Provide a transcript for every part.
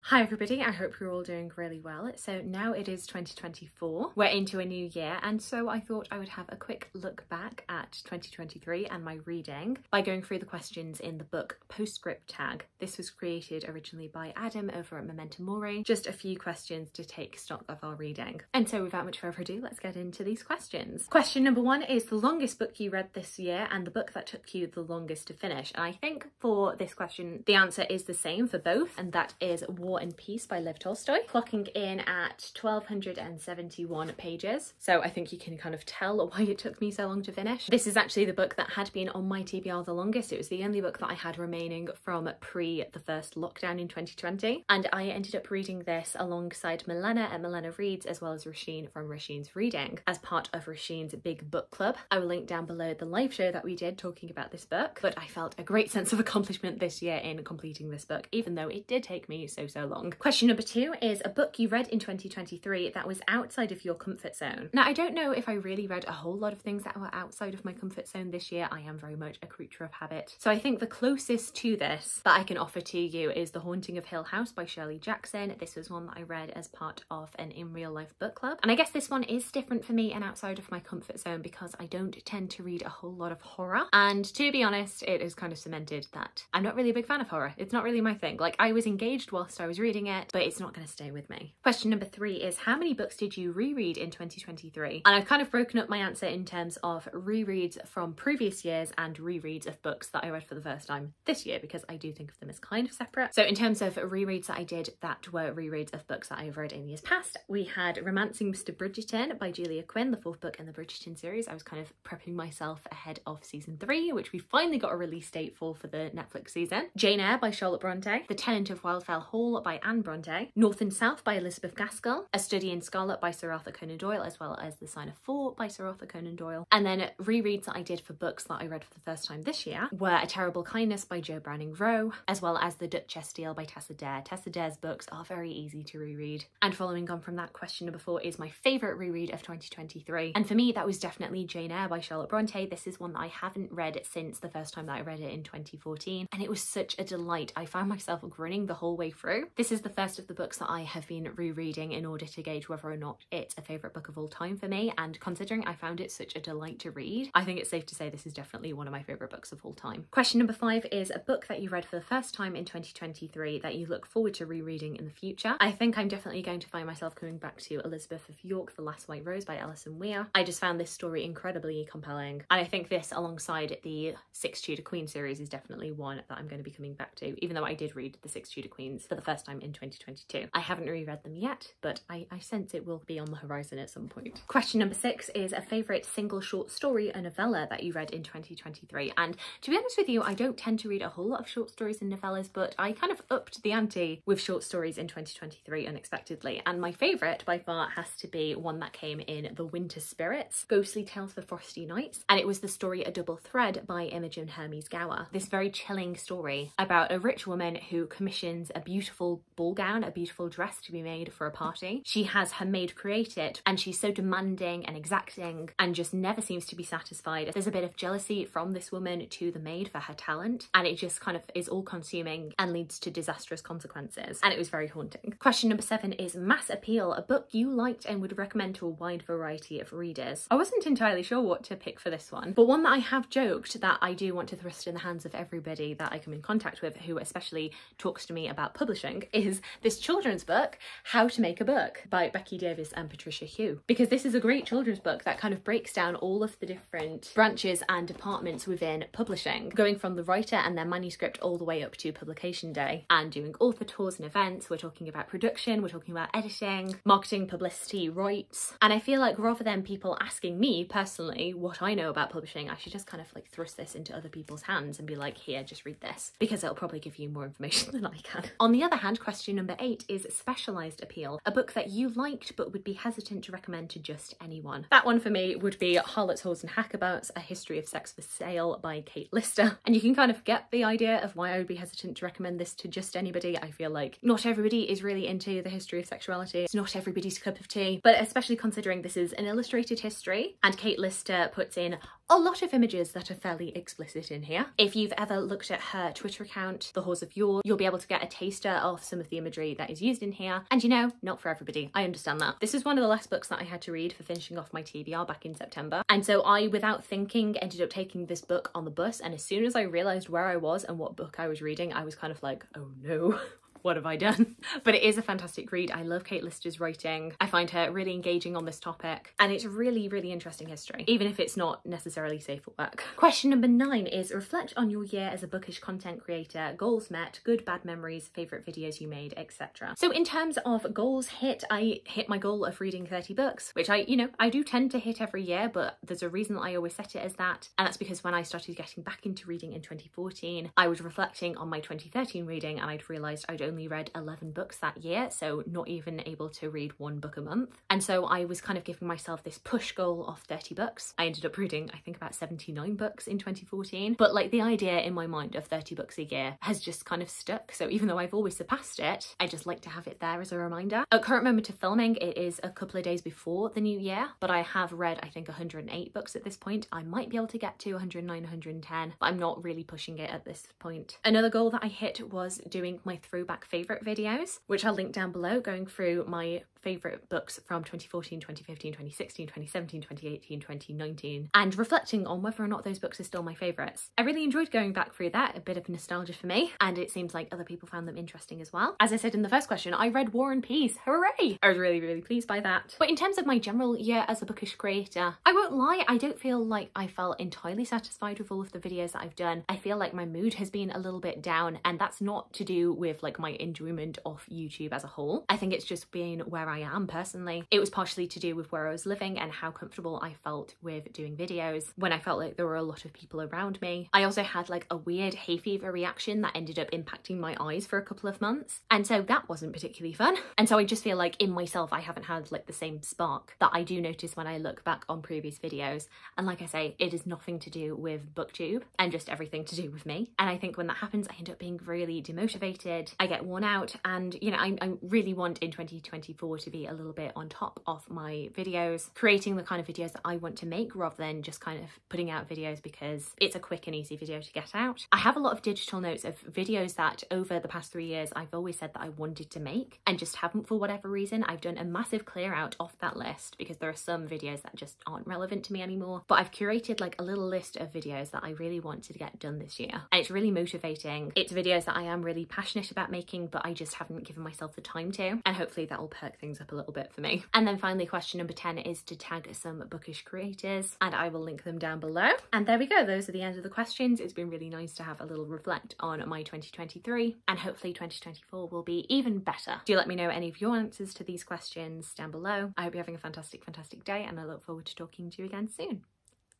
Hi everybody, I hope you're all doing really well. So now it is 2024, we're into a new year, and so I thought I would have a quick look back at 2023 and my reading by going through the questions in the book Postscript Tag. This was created originally by Adam over at Memento Mori, just a few questions to take stock of our reading. And so without much further ado, let's get into these questions. Question number one is the longest book you read this year and the book that took you the longest to finish. And I think for this question, the answer is the same for both, and that is War and Peace by Lev Tolstoy, clocking in at 1271 pages. So I think you can kind of tell why it took me so long to finish. This is actually the book that had been on my TBR the longest. It was the only book that I had remaining from pre the first lockdown in 2020. And I ended up reading this alongside Milena at Milena Reads, as well as Roisin from Roisin's Reading, as part of Roisin's big book club. I will link down below the live show that we did talking about this book, but I felt a great sense of accomplishment this year in completing this book, even though it did take me so long. Question number two is a book you read in 2023 that was outside of your comfort zone. Now, I don't know if I really read a whole lot of things that were outside of my comfort zone this year. I am very much a creature of habit. So I think the closest to this that I can offer to you is The Haunting of Hill House by Shirley Jackson. This was one that I read as part of an in real life book club. And I guess this one is different for me and outside of my comfort zone because I don't tend to read a whole lot of horror. And to be honest, it is kind of cemented that I'm not really a big fan of horror. It's not really my thing. Like, I was engaged whilst I was reading it, but it's not going to stay with me. Question number three is how many books did you reread in 2023? And I've kind of broken up my answer in terms of rereads from previous years and rereads of books that I read for the first time this year, because I do think of them as kind of separate. So in terms of rereads that I did that were rereads of books that I've read in years past, we had Romancing Mr. Bridgerton by Julia Quinn, the fourth book in the Bridgerton series. I was kind of prepping myself ahead of season 3, which we finally got a release date for the Netflix season. Jane Eyre by Charlotte Bronte, The Tenant of Wildfell Hall by Anne Bronte, North and South by Elizabeth Gaskell, A Study in Scarlet by Sir Arthur Conan Doyle, as well as The Sign of Four by Sir Arthur Conan Doyle. And then rereads that I did for books that I read for the first time this year were A Terrible Kindness by Jo Browning Rowe, as well as The Duchess Deal by Tessa Dare. Tessa Dare's books are very easy to reread. And following on from that, question number 4 is my favourite reread of 2023. And for me, that was definitely Jane Eyre by Charlotte Bronte. This is one that I haven't read since the first time that I read it in 2014. And it was such a delight. I found myself grinning the whole way through. This is the first of the books that I have been rereading in order to gauge whether or not it's a favourite book of all time for me. And considering I found it such a delight to read, I think it's safe to say this is definitely one of my favourite books of all time. Question number 5 is a book that you read for the first time in 2023 that you look forward to rereading in the future. I think I'm definitely going to find myself coming back to Elizabeth of York, The Last White Rose by Alison Weir. I just found this story incredibly compelling, and I think this alongside the 6 Tudor Queen series is definitely one that I'm going to be coming back to, even though I did read the 6 Tudor Queens for the first time in 2022. I haven't reread them yet, but I sense it will be on the horizon at some point. Question number 6 is a favourite single short story, a novella that you read in 2023. And to be honest with you, I don't tend to read a whole lot of short stories and novellas, but I kind of upped the ante with short stories in 2023 unexpectedly. And my favourite by far has to be one that came in The Winter Spirits, Ghostly Tales for Frosty Nights. And it was the story A Double Thread by Imogen Hermes Gower. This very chilling story about a rich woman who commissions a beautiful ball gown, a beautiful dress to be made for a party. She has her maid create it, and she's so demanding and exacting and just never seems to be satisfied. There's a bit of jealousy from this woman to the maid for her talent, and it just kind of is all consuming and leads to disastrous consequences, and it was very haunting. Question number 7 is Mass Appeal, a book you liked and would recommend to a wide variety of readers. I wasn't entirely sure what to pick for this one, but one that I have joked that I do want to thrust in the hands of everybody that I come in contact with who especially talks to me about publishing is this children's book, How to Make a Book by Becky Davis and Patricia Hugh, because this is a great children's book that kind of breaks down all of the different branches and departments within publishing, going from the writer and their manuscript all the way up to publication day, and doing author tours and events. We're talking about production, we're talking about editing, marketing, publicity, rights. And I feel like rather than people asking me personally what I know about publishing, I should just kind of like thrust this into other people's hands and be like, here, just read this, because it'll probably give you more information than I can. On the other hand, question number 8 is Specialised Appeal, a book that you liked but would be hesitant to recommend to just anyone. That one for me would be Harlots, Whores and Hackabouts, A History of Sex for Sale by Kate Lister. And you can kind of get the idea of why I would be hesitant to recommend this to just anybody. I feel like not everybody is really into the history of sexuality. It's not everybody's cup of tea, but especially considering this is an illustrated history and Kate Lister puts in a lot of images that are fairly explicit in here. If you've ever looked at her Twitter account, The Horse of Yore, you'll be able to get a taster of some of the imagery that is used in here. And you know, not for everybody. I understand that. This is one of the last books that I had to read for finishing off my TBR back in September. And so I, without thinking, ended up taking this book on the bus. And as soon as I realised where I was and what book I was reading, I was kind of like, oh no. What have I done? But it is a fantastic read. I love Kate Lister's writing. I find her really engaging on this topic, and it's really, really interesting history, even if it's not necessarily safe for work. Question number 9 is reflect on your year as a bookish content creator, goals met, good, bad memories, favourite videos you made, etc. So in terms of goals hit, I hit my goal of reading 30 books, which I do tend to hit every year, but there's a reason that I always set it as that. And that's because when I started getting back into reading in 2014, I was reflecting on my 2013 reading, and I'd realised I'd only read 11 books that year, so not even able to read 1 book a month. And so I was kind of giving myself this push goal of 30 books. I ended up reading, I think, about 79 books in 2014, but like the idea in my mind of 30 books a year has just kind of stuck. So even though I've always surpassed it, I just like to have it there as a reminder. At current moment of filming, it is a couple of days before the new year, but I have read, I think, 108 books at this point. I might be able to get to 109, 110, but I'm not really pushing it at this point. Another goal that I hit was doing my throwback favourite videos, which I'll link down below, going through my favourite books from 2014, 2015, 2016, 2017, 2018, 2019, and reflecting on whether or not those books are still my favourites. I really enjoyed going back through that, a bit of nostalgia for me, and it seems like other people found them interesting as well. As I said in the first question, I read War and Peace, hooray! I was really, really pleased by that. But in terms of my general year as a bookish creator, I won't lie, I don't feel like I felt entirely satisfied with all of the videos that I've done. I feel like my mood has been a little bit down, and that's not to do with like my enjoyment of YouTube as a whole. I think it's just been where I am personally. It was partially to do with where I was living and how comfortable I felt with doing videos when I felt like there were a lot of people around me. I also had like a weird hay fever reaction that ended up impacting my eyes for a couple of months, and so that wasn't particularly fun. And so I just feel like in myself I haven't had like the same spark that I do notice when I look back on previous videos. And like I say, it is nothing to do with booktube and just everything to do with me. And I think when that happens, I end up being really demotivated. I get worn out, and you know, I really want in 2024 to be a little bit on top of my videos, creating the kind of videos that I want to make rather than just kind of putting out videos because it's a quick and easy video to get out. I have a lot of digital notes of videos that over the past 3 years I've always said that I wanted to make and just haven't for whatever reason. I've done a massive clear out off that list because there are some videos that just aren't relevant to me anymore, but I've curated like a little list of videos that I really want to get done this year, and it's really motivating. It's videos that I am really passionate about making, but I just haven't given myself the time to, and hopefully that will perk things up a little bit for me. And then finally, question number 10 is to tag some bookish creators, and I will link them down below. And there we go, those are the end of the questions. It's been really nice to have a little reflect on my 2023, and hopefully 2024 will be even better. Do let me know any of your answers to these questions down below. I hope you're having a fantastic day, and I look forward to talking to you again soon.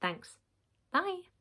Thanks. Bye.